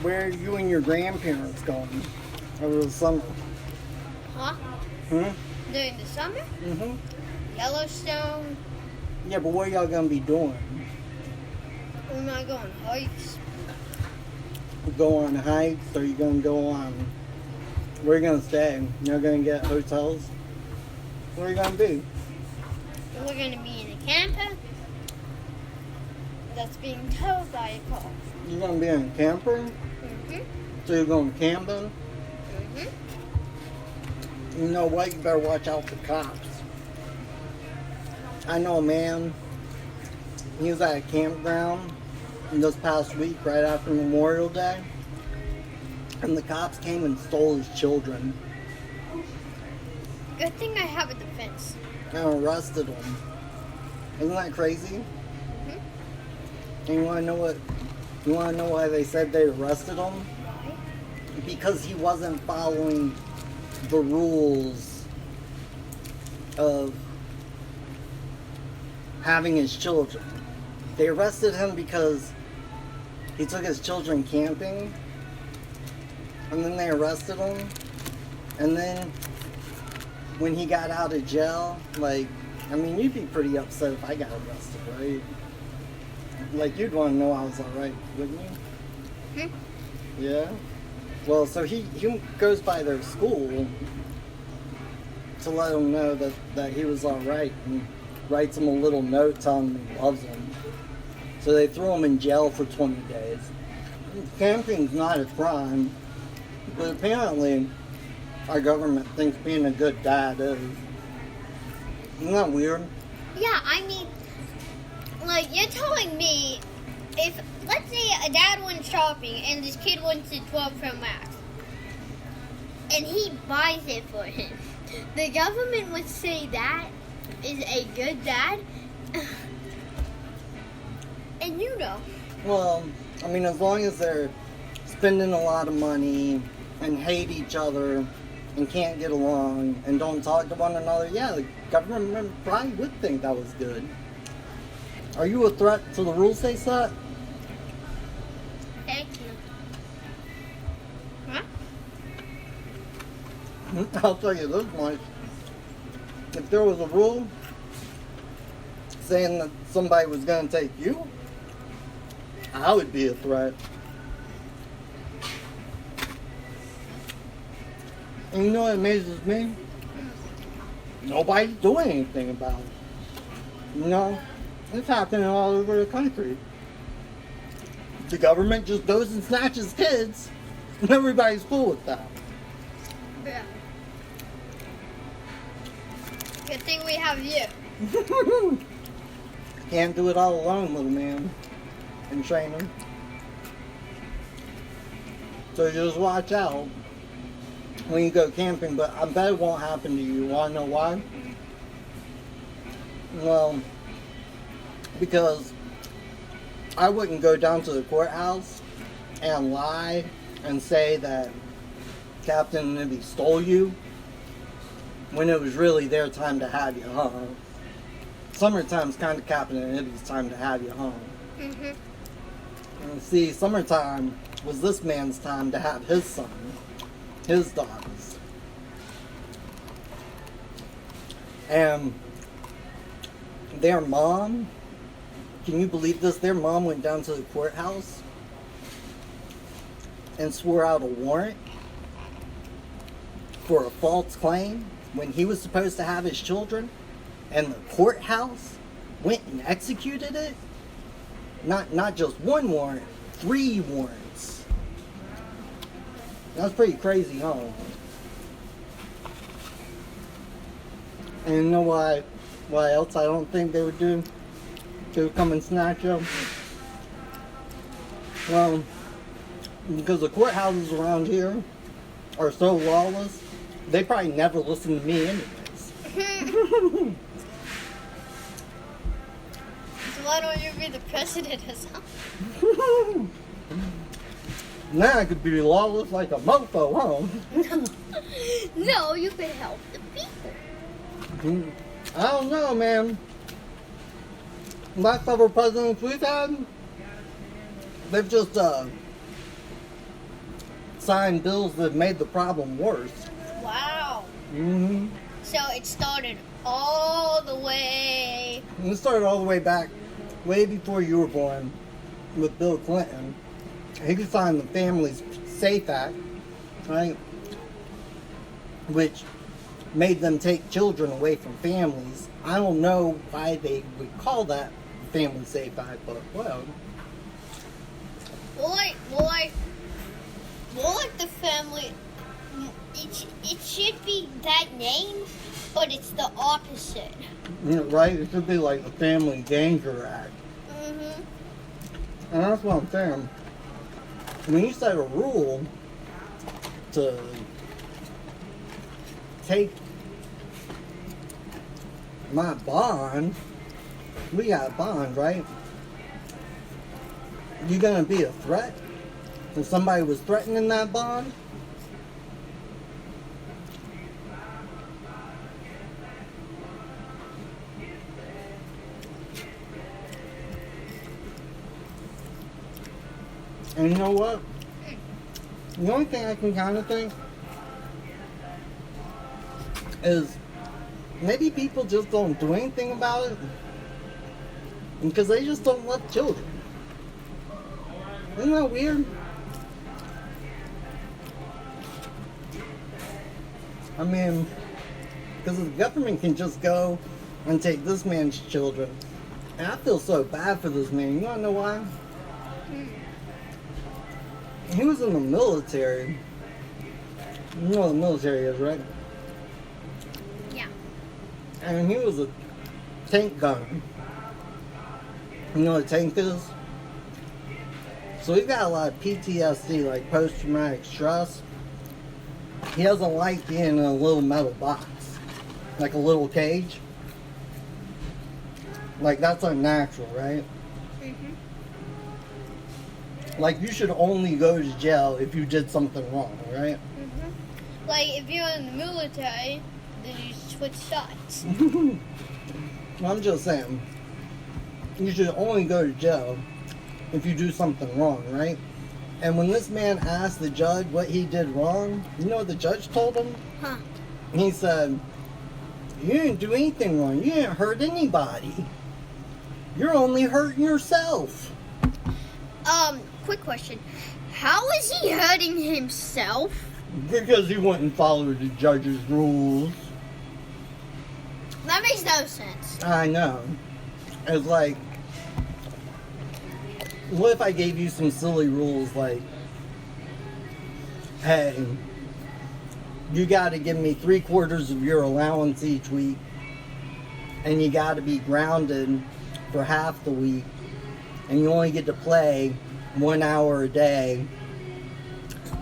Where are you and your grandparents going over the summer? Huh? During the summer? Mm-hmm. Yellowstone. Yeah, but what are y'all gonna be doing? We're not going hikes. Go on hikes, or you gonna go on? Where are you gonna stay? You're gonna get hotels? Where are you gonna be? We're going to be in a camper that's being towed by a car. You're gonna be in a camper? Mm-hmm. So you're going camping? Mm-hmm. You know what? You better watch out for cops. I know a man. He was at a campground this past week, right after Memorial Day, and the cops came and stole his children Good thing I have a defense. and arrested him. Isn't that crazy? Mm-hmm. And you want to know what? You want to know why they said they arrested him? Why? Because he wasn't following the rules of having his children. They arrested him because he took his children camping, and then they arrested him, and then when he got out of jail, like, I mean, you'd be pretty upset if I got arrested, right? Like, you'd want to know I was alright, wouldn't you? Yeah? Well, so he goes by their school to let them know that he was alright, and writes them a little note telling them he loves them. So they throw him in jail for 20 days. Camping's not a crime, but apparently our government thinks being a good dad is. Isn't that weird? Yeah, I mean, like, you're telling me if, let's say, a dad went shopping and this kid wants a 12 Pro Max, and he buys it for him, the government would say that is a good dad? And you know. Well, I mean, as long as they're spending a lot of money and hate each other and can't get along and don't talk to one another, yeah, the government probably would think that was good. Are you a threat to the rules they set? Thank you. Huh? I'll tell you this much. If there was a rule saying that somebody was going to take you, I would be a threat. And you know what amazes me? Nobody's doing anything about it. You know, it's happening all over the country. The government just goes and snatches kids, and everybody's cool with that. Yeah. Good thing we have you. Can't do it all alone, little man. And training. So just watch out when you go camping, but I bet it won't happen to you. Want to know why? Well, because I wouldn't go down to the courthouse and lie and say that Captain Nibby stole you when it was really their time to have you home. Summertime's kind of Captain Nibby's time to have you home. Mm-hmm. And see, summertime was this man's time to have his son, his daughters. And their mom, can you believe this? Their mom went down to the courthouse and swore out a warrant for a false claim when he was supposed to have his children, and the courthouse went and executed it. Not just one warrant, 3 warrants. That's pretty crazy, huh? And you know why else I don't think they would do? They would come and snatch them? Well, because the courthouses around here are so lawless, they probably never listen to me anyways. Why don't you be the president or something? Now I could be lawless like a mofo, huh? No, you could help the people. I don't know, man. Last several presidents we've had, they've just signed bills that made the problem worse. Wow. Mm-hmm. So it started all the way. And it started all the way back, way before you were born, with Bill Clinton. He signed the Family Safe Act, right? Which made them take children away from families. I don't know why they would call that Family Safe Act, but well. Well, like the family, it should be that name, but it's the opposite. Right? It should be like the Family Danger Act. Mm-hmm. And that's what I'm saying. When you set a rule to take my bond, we got a bond, right? You gonna be a threat if somebody was threatening that bond? And you know what? The only thing I can kind of think is maybe people just don't do anything about it because they just don't love children. Isn't that weird? I mean, because the government can just go and take this man's children. And I feel so bad for this man. You want to know why? He was in the military. You know what the military is, right? Yeah. And he was a tank gunner. You know what a tank is? So he's got a lot of PTSD, like post-traumatic stress. He doesn't like being in a little metal box, like a little cage. Like, that's unnatural, right? Mm-hmm. Like, you should only go to jail if you did something wrong, right? Mm-hmm. Like, if you're in the military, then you switch sides. I'm just saying, you should only go to jail if you do something wrong, right? And when this man asked the judge what he did wrong, you know what the judge told him? Huh. He said, you didn't do anything wrong. You didn't hurt anybody. You're only hurting yourself. Quick question. How is he hurting himself? Because he wouldn't follow the judge's rules. That makes no sense. I know. It's like, what if I gave you some silly rules like, hey, you got to give me 3/4 of your allowance each week, and you got to be grounded for half the week, and you only get to play 1 hour a day,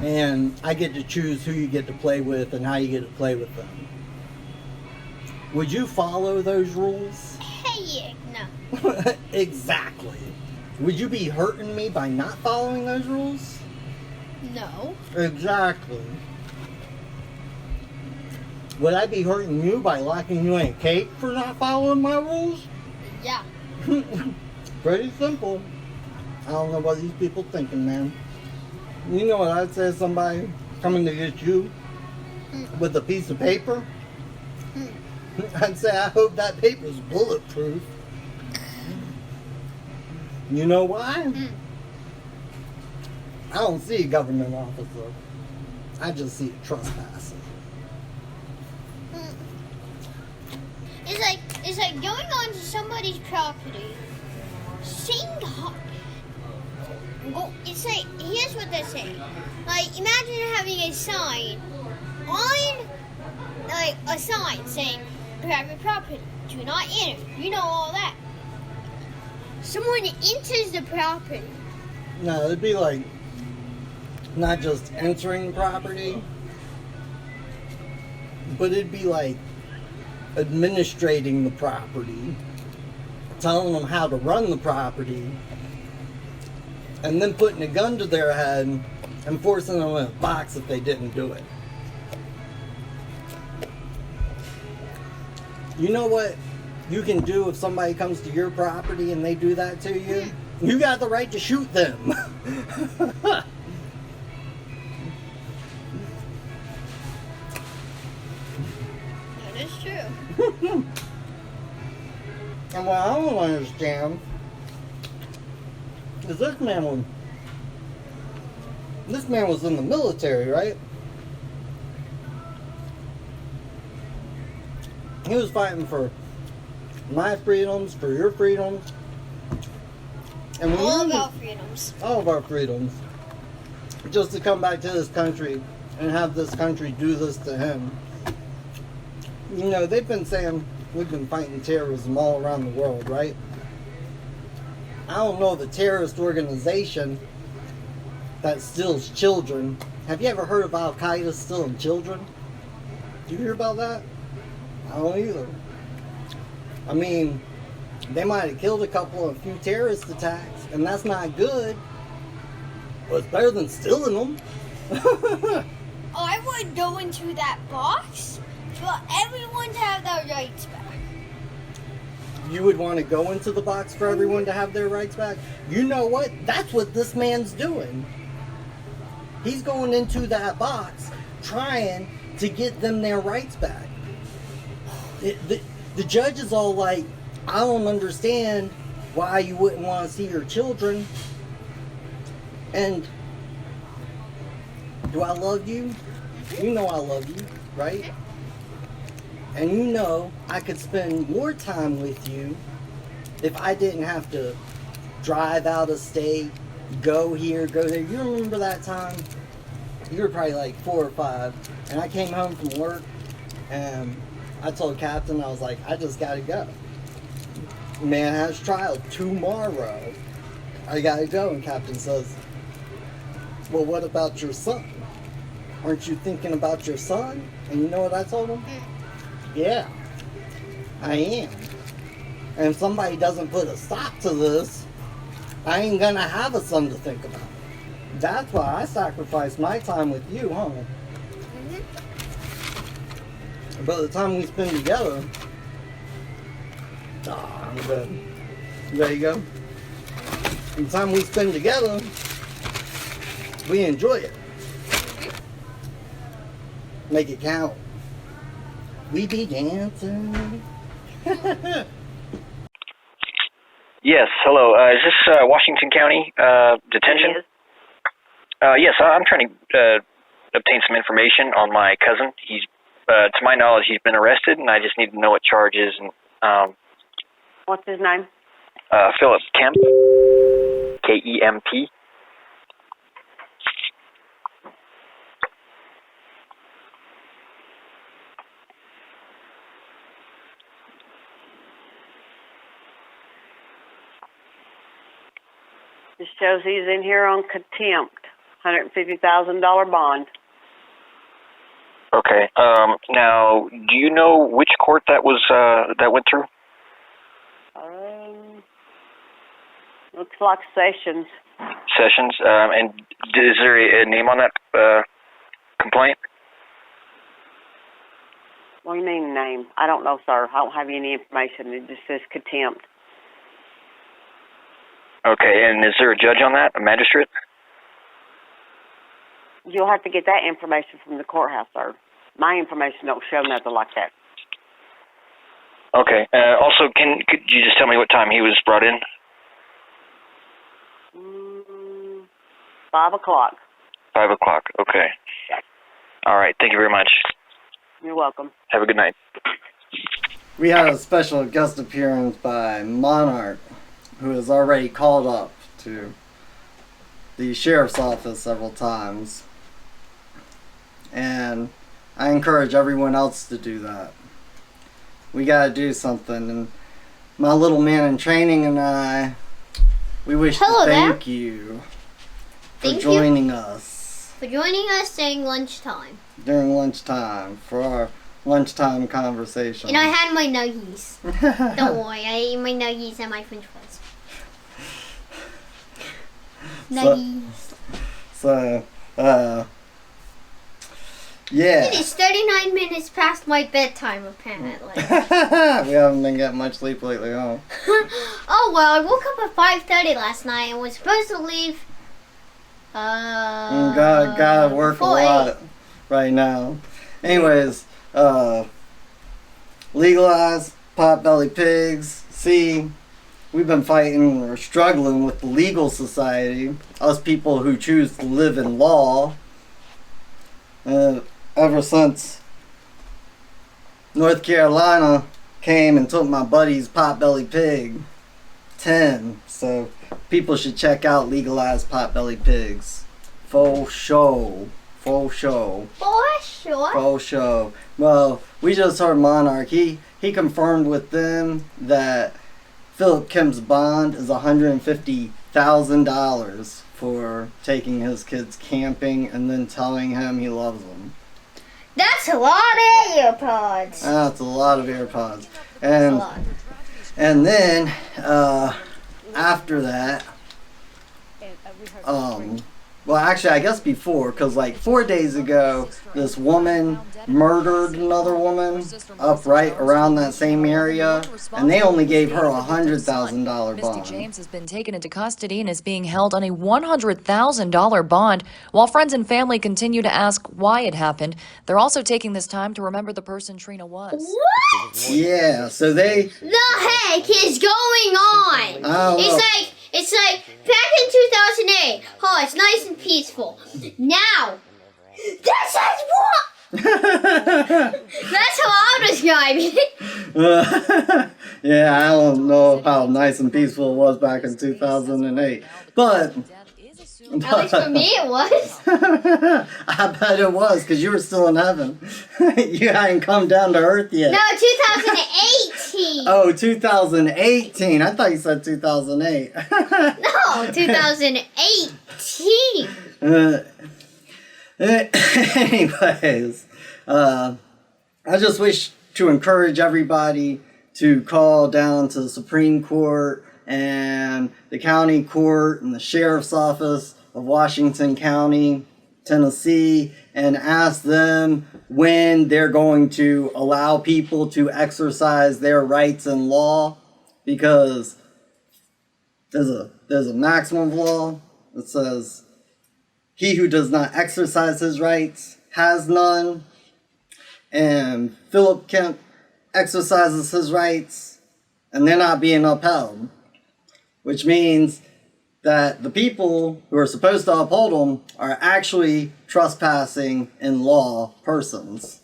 and I get to choose who you get to play with and how you get to play with them. Would you follow those rules? Hey, no. Exactly. Would you be hurting me by not following those rules? No. Exactly. Would I be hurting you by locking you in a cage for not following my rules? Yeah. Pretty simple. I don't know what these people thinking, man. You know what I'd say to somebody coming to get you with a piece of paper? I'd say, I hope that paper's bulletproof. You know why? I don't see a government officer. I just see a trespasser. It's like going onto somebody's property, seeing it's like, here's what they're saying. Like, imagine having a sign on, like, a sign saying, private property, do not enter. You know all that. Someone enters the property. No, it'd be like, not just entering the property, but it'd be like administrating the property, telling them how to run the property, and then putting a gun to their head and forcing them in a box if they didn't do it. You know what you can do if somebody comes to your property and they do that to you? You got the right to shoot them. And what I don't understand is this man was in the military, right? He was fighting for my freedoms, for your freedoms. And all of our freedoms. All of our freedoms. Just to come back to this country and have this country do this to him. You know, they've been saying we've been fighting terrorism all around the world, right? I don't know the terrorist organization that steals children. Have you ever heard of Al-Qaeda stealing children? Did you hear about that? I don't either. I mean, they might have killed a few terrorist attacks, and that's not good. But it's better than stealing them. I would go into that box for everyone to have their rights back. You would want to go into the box for everyone to have their rights back? You know what? That's what this man's doing. He's going into that box trying to get them their rights back. The judge is all like, I don't understand why you wouldn't want to see your children. And do I love you? You know I love you, right? And you know I could spend more time with you if I didn't have to drive out of state, go here, go there. You remember that time? You were probably like 4 or 5, and I came home from work, and I told Captain, I was like, I just gotta go. Man has trial tomorrow. I gotta go. And Captain says, well, what about your son? Aren't you thinking about your son? And you know what I told him? Yeah, I am. And if somebody doesn't put a stop to this, I ain't gonna have a son to think about. That's why I sacrificed my time with you, huh? By the time we spend together, I'm good. There you go. By the time we spend together, we enjoy it. Make it count. We be dancing. Yes, hello. Is this Washington County detention? Yes, I'm trying to obtain some information on my cousin. He's, to my knowledge, he's been arrested, and I just need to know what charges. And what's his name? Philip Kemp, K-E-M-P. This shows he's in here on contempt, $150,000 bond. Okay. Now, do you know which court that was that went through? Looks like Sessions. Sessions. And is there a name on that complaint? What do you mean name? I don't know, sir. I don't have any information. It just says contempt. Okay, and is there a judge on that, a magistrate? You'll have to get that information from the courthouse, sir. My information don't show nothing like that. Okay. Also, could you just tell me what time he was brought in? 5 o'clock. 5 o'clock. Okay. Yes. All right. Thank you very much. You're welcome. Have a good night. We had a special guest appearance by Monarch, who is already called up to the sheriff's office several times. And I encourage everyone else to do that. We gotta do something. And my little man in training and I, we wish to thank you for joining us. For joining us during lunchtime. During lunchtime, for our lunchtime conversation. And I had my nuggies. Don't worry, I ate my nuggies and my french fries. Nuggies. So, yeah. It is 39 minutes past my bedtime, apparently. We haven't been getting much sleep lately, huh? Oh, well, I woke up at 5:30 last night and was supposed to leave. Gotta work a lot right now. Anyways, Legalize potbelly pigs. See, we've been fighting or struggling with the legal society, us people who choose to live in law, ever since North Carolina came and took my buddy's potbelly pig, 10. So people should check out Legalize Potbelly Pigs. For sure. For sure. For sure. For sure. Well, we just heard Monarch. He confirmed with them that Philip Kemp's bond is $150,000 for taking his kids camping and then telling him he loves them. That's a lot of AirPods. That's a lot of AirPods. That's a lot. And then, after that, well, actually, I guess before, because like 4 days ago, this woman murdered another woman up right around that same area, and they only gave her a $100,000 Misty bond. James has been taken into custody and is being held on a $100,000 bond. While friends and family continue to ask why it happened, they're also taking this time to remember the person Trina was. What? Yeah, so they... The heck is going on? I don't know. It's like back in 2008. Oh, it's nice and peaceful. Now, this is what. That's how I'm describing it. Yeah, I don't know how nice and peaceful it was back in 2008, but... At least for me it was. I bet it was, because you were still in heaven. You hadn't come down to earth yet. No, 2018. Oh, 2018. I thought you said 2008. No, 2018. Anyways, I just wish to encourage everybody to call down to the Supreme Court and the county court and the sheriff's office of Washington County, Tennessee, and ask them when they're going to allow people to exercise their rights in law, because there's a maximum of law that says he who does not exercise his rights has none, and Philip Kemp exercises his rights and they're not being upheld, which means that the people who are supposed to uphold them are actually trespassing in law persons.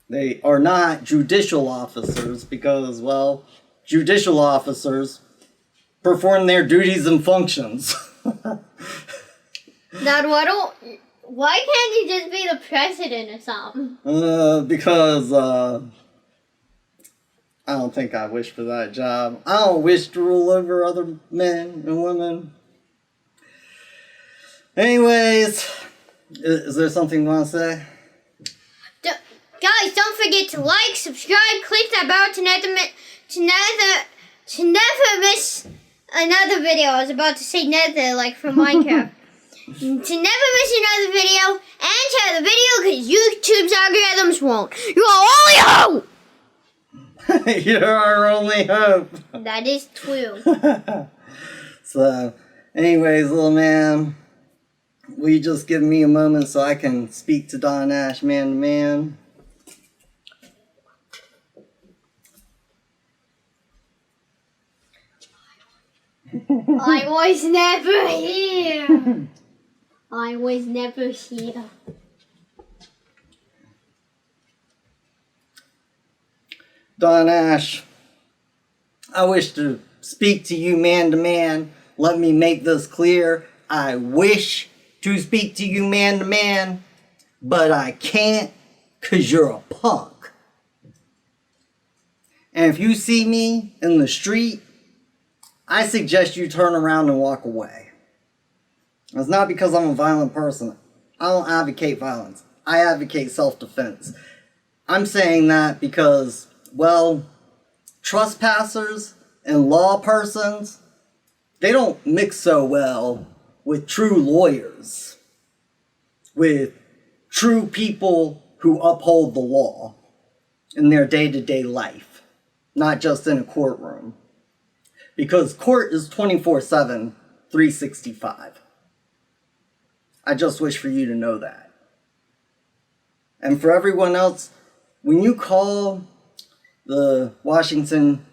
They are not judicial officers because, well, judicial officers perform their duties and functions. Now, why can't you just be the president or something? Because, I don't think I wish for that job. I don't wish to rule over other men and women. Anyways, is there something you want to say? Guys, don't forget to like, subscribe, click that bell to never miss another video. I was about to say nether, like from Minecraft. To never miss another video, and share the video because YouTube's algorithms won't. You're our only hope! You're our only hope. That is true. So, anyways, little man, will you just give me a moment so I can speak to Don Ash man to man? I was never here. I was never here. Don Ash, I wish to speak to you man to man. Let me make this clear. I wish to speak to you man to man, but I can't because you're a punk. And if you see me in the street, I suggest you turn around and walk away. It's not because I'm a violent person. I don't advocate violence. I advocate self-defense. I'm saying that because, well, trespassers and law persons, they don't mix so well with true lawyers, with true people who uphold the law in their day-to-day life, not just in a courtroom. Because court is 24/7, 365. I just wish for you to know that. And for everyone else, when you call the Washington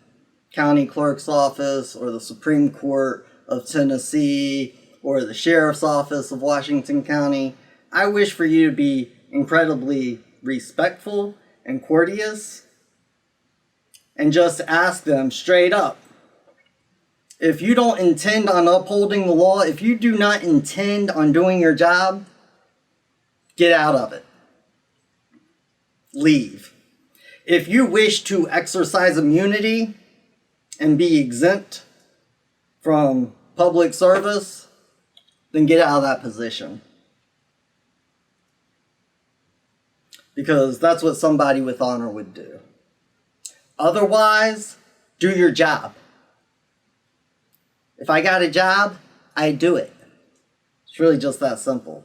County Clerk's Office or the Supreme Court of Tennessee or the Sheriff's Office of Washington County, I wish for you to be incredibly respectful and courteous and just ask them straight up. If you don't intend on upholding the law, if you do not intend on doing your job, get out of it. Leave. If you wish to exercise immunity and be exempt from public service, then get out of that position. Because that's what somebody with honor would do. Otherwise, do your job. If I got a job, I do it. It's really just that simple.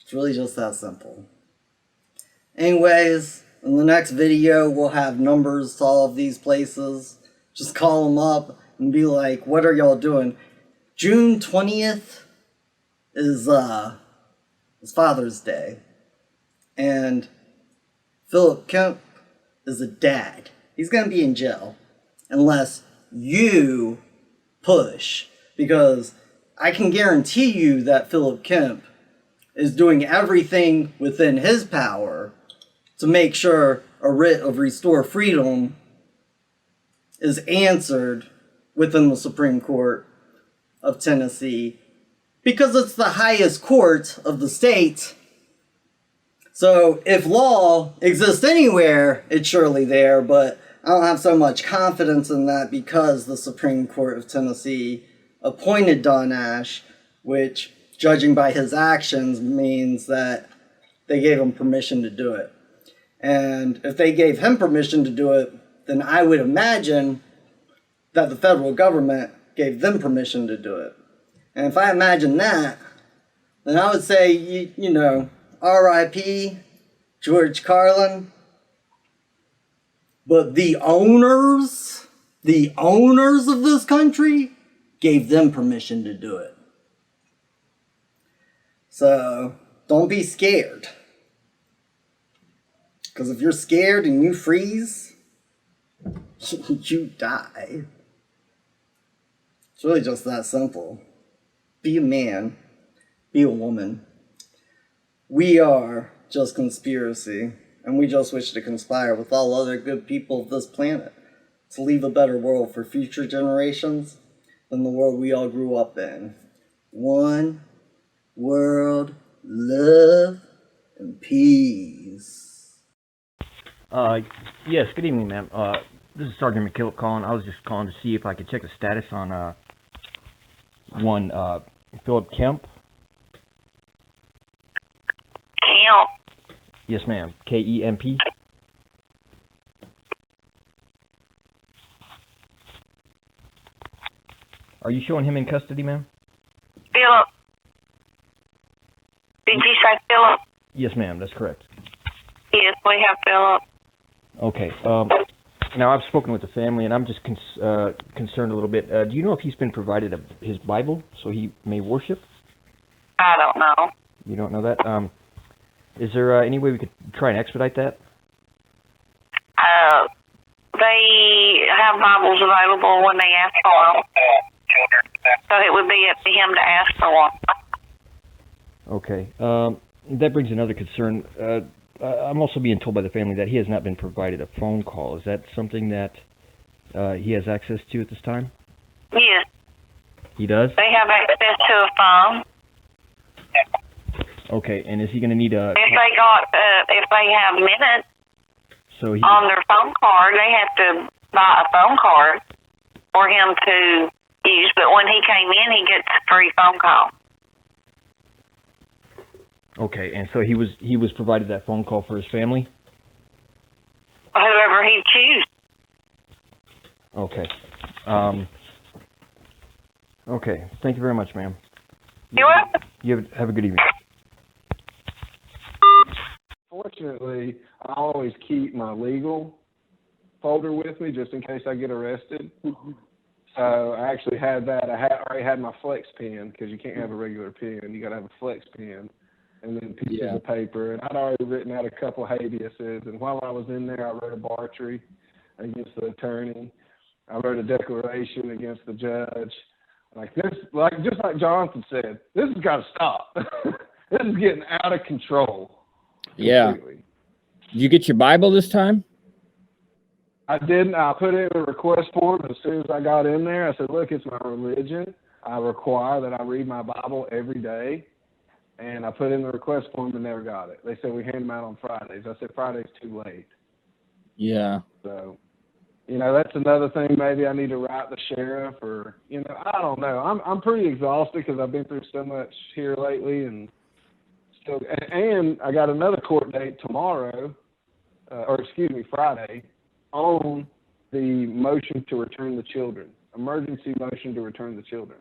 It's really just that simple. Anyways, in the next video, we'll have numbers to all of these places. Just call them up and be like, what are y'all doing? June 20th is Father's Day. And Philip Kemp is a dad. He's going to be in jail unless you push. Because I can guarantee you that Philip Kemp is doing everything within his power to make sure a writ of restore freedom is answered within the Supreme Court of Tennessee, because it's the highest court of the state. So if law exists anywhere, it's surely there, but I don't have so much confidence in that because the Supreme Court of Tennessee appointed Don Ash, which, judging by his actions, means that they gave him permission to do it. And if they gave him permission to do it, then I would imagine that the federal government gave them permission to do it. And if I imagine that, then I would say, you know, R.I.P. George Carlin. But the owners of this country gave them permission to do it. So, don't be scared. Because if you're scared and you freeze, you die. It's really just that simple. Be a man. Be a woman. We are just conspiracy, and we just wish to conspire with all other good people of this planet to leave a better world for future generations than the world we all grew up in. One world, love, and peace. Yes, good evening, ma'am. This is Sergeant McKillop calling. I was just calling to see if I could check the status on one Philip Kemp. Kemp? Yes, ma'am. K-E-M-P. Are you showing him in custody, ma'am? Philip? Did you say Philip? Yes, ma'am. That's correct. Yes, we have Philip. Okay. Now, I've spoken with the family, and I'm just concerned a little bit. Do you know if he's been provided his Bible so he may worship? I don't know. You don't know that? Is there any way we could try and expedite that? They have Bibles available when they ask for them. So it would be up to him to ask for one. Okay. That brings another concern. I'm also being told by the family that he has not been provided a phone call. Is that something that he has access to at this time? Yes. He does? They have access to a phone. Okay, and is he going to need a... If they have minutes so on their phone card, they have to buy a phone card for him to use. But when he came in, he gets a free phone call. Okay, and so he was provided that phone call for his family? Whoever he chooses. Okay. Okay, thank you very much, ma'am. You're welcome. You have a good evening. Fortunately, I always keep my legal folder with me just in case I get arrested. So I actually had that. I already had my flex pen because you can't have a regular pen. You got to have a flex pen. and then pieces of paper. And I'd already written out a couple habeases. And while I was in there, I wrote a bartry against the attorney. I wrote a declaration against the judge. Like this, just like Jonathan said, this has got to stop. This is getting out of control. Yeah. Completely. Did you get your Bible this time? I didn't. I put in a request form as soon as I got in there. I said, look, it's my religion. I require that I read my Bible every day. And I put in the request form and never got it. They said we hand them out on Fridays. I said, Friday's too late. Yeah. So, that's another thing. Maybe I need to write the sheriff or, I don't know. I'm pretty exhausted because I've been through so much here lately. And I got another court date tomorrow, Friday, on the motion to return the children, emergency motion to return the children.